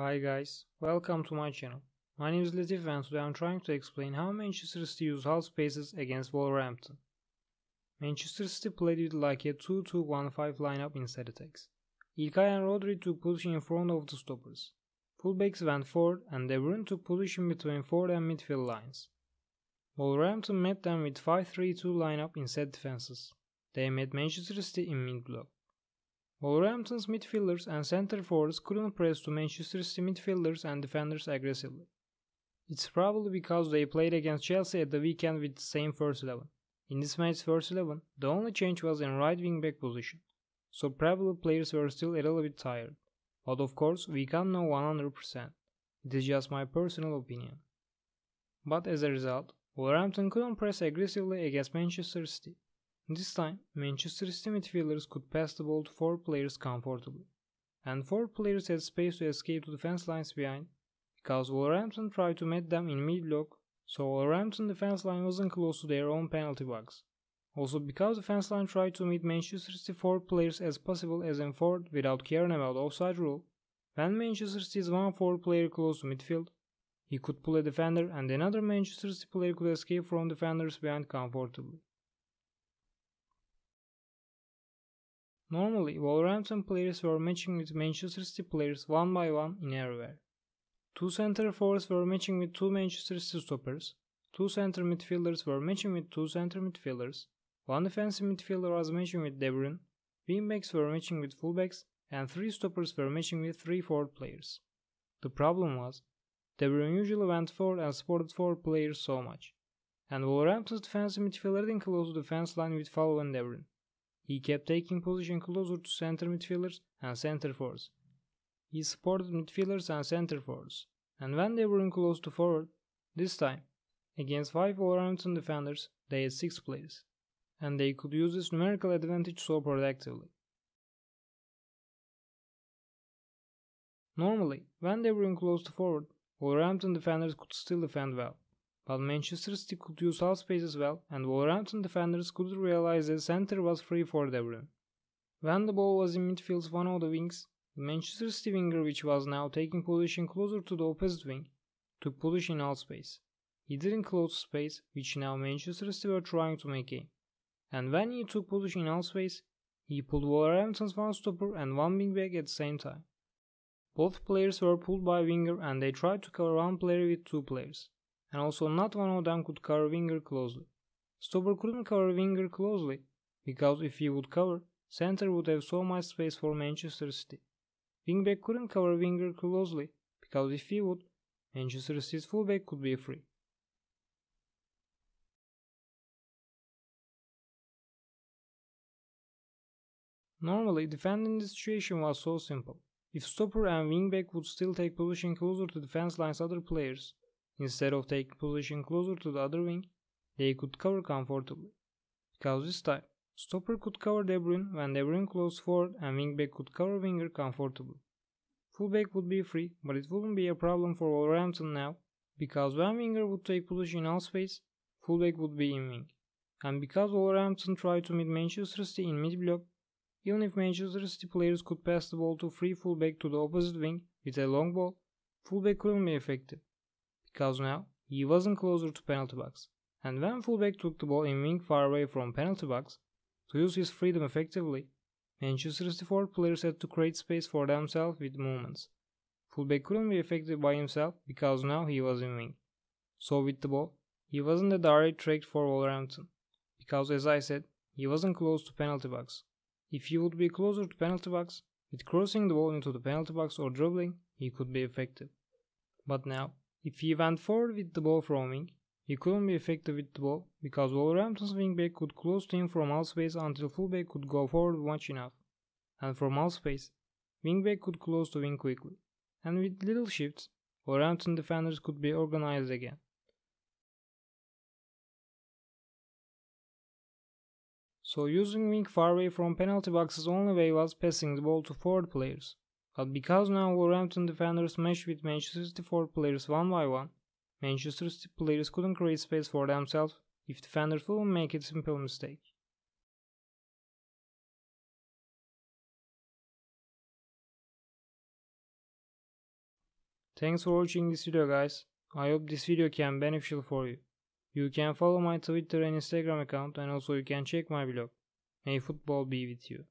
Hi guys, welcome to my channel. My name is Latif and today I'm trying to explain how Manchester City used half spaces against Wolverhampton. Manchester City played with like a 2-2-1-5 lineup in set attacks. İlkay and Rodri took position in front of the stoppers. Fullbacks went forward and De Bruyne took position between forward and midfield lines. Wolverhampton met them with 5-3-2 lineup in set defenses. They met Manchester City in mid-block. Wolverhampton's midfielders and centre forwards couldn't press to Manchester City midfielders and defenders aggressively. It's probably because they played against Chelsea at the weekend with the same first 11. In this match's first 11, the only change was in right wing back position, so probably players were still a little bit tired. But of course, we can't know 100%. It is just my personal opinion. But as a result, Wolverhampton couldn't press aggressively against Manchester City. This time, Manchester City midfielders could pass the ball to 4 players comfortably, and 4 players had space to escape to defense lines behind, because Wolverhampton tried to meet them in mid-block, so Wolverhampton defense line wasn't close to their own penalty box. Also because defense line tried to meet Manchester City 4 players as possible as in forward without caring about offside rule, when Manchester City's one forward player close to midfield, he could pull a defender and another Manchester City player could escape from defenders behind comfortably. Normally, Wolverhampton players were matching with Manchester City players one by one in everywhere. 2 centre forwards were matching with 2 Manchester City stoppers, 2 centre midfielders were matching with 2 centre midfielders, 1 defensive midfielder was matching with De Bruyne, wingbacks were matching with fullbacks, and 3 stoppers were matching with 3 forward players. The problem was, De Bruyne usually went forward and supported forward players so much, and Wolverhampton's defensive midfielder didn't close the defense line with following De Bruyne. He kept taking position closer to center midfielders and center forwards. He supported midfielders and center forwards, and when they were close to forward, this time, against 5 Wolverhampton defenders, they had 6 players, and they could use this numerical advantage so productively. Normally, when they were close to forward, Wolverhampton defenders could still defend well. But Manchester City could use half space as well, and Wolverhampton defenders couldn't realize that center was free for De Bruyne. When the ball was in midfield's one of the wings, the Manchester City winger, which was now taking position closer to the opposite wing, took position in half space. He didn't close space, which now Manchester City were trying to make game. And when he took position in half space, he pulled Wolverhampton's one stopper and one wingback at the same time. Both players were pulled by winger and they tried to cover one player with 2 players. And also not one of them could cover winger closely. Stopper couldn't cover winger closely, because if he would cover, center would have so much space for Manchester City. Wingback couldn't cover winger closely, because if he would, Manchester City's fullback could be free. Normally, defending this situation was so simple. If stopper and wingback would still take position closer to defense line's other players, instead of taking position closer to the other wing, they could cover comfortably. Because this time, stopper could cover De Bruyne when De Bruyne closed forward and wingback could cover winger comfortably. Fullback would be free, but it wouldn't be a problem for Wolverhampton now, because when winger would take position in half space, fullback would be in wing. And because Wolverhampton tried to meet Manchester City in mid-block, even if Manchester City players could pass the ball to free fullback to the opposite wing with a long ball, fullback couldn't be effective. Because now, he wasn't closer to penalty box, and when fullback took the ball in wing far away from penalty box, to use his freedom effectively, Manchester City forward players had to create space for themselves with movements. Fullback couldn't be effective by himself because now he was in wing. So with the ball, he wasn't a direct threat for Wolverhampton, because as I said, he wasn't close to penalty box. If he would be closer to penalty box, with crossing the ball into the penalty box or dribbling, he could be effective. But now, if he went forward with the ball from wing, he couldn't be effective with the ball because Wolverhampton's wingback could close to him from half space until fullback could go forward much enough. And from half space, wingback could close to wing quickly. And with little shifts, Wolverhampton defenders could be organized again. So using wing far away from penalty box's only way was passing the ball to forward players. But because now Wolverhampton defenders matched with Manchester City forward players one by one, Manchester City players couldn't create space for themselves if defenders wouldn't make a simple mistake. Thanks for watching this video, guys. I hope this video can be beneficial for you. You can follow my Twitter and Instagram account, and also you can check my blog. May football be with you.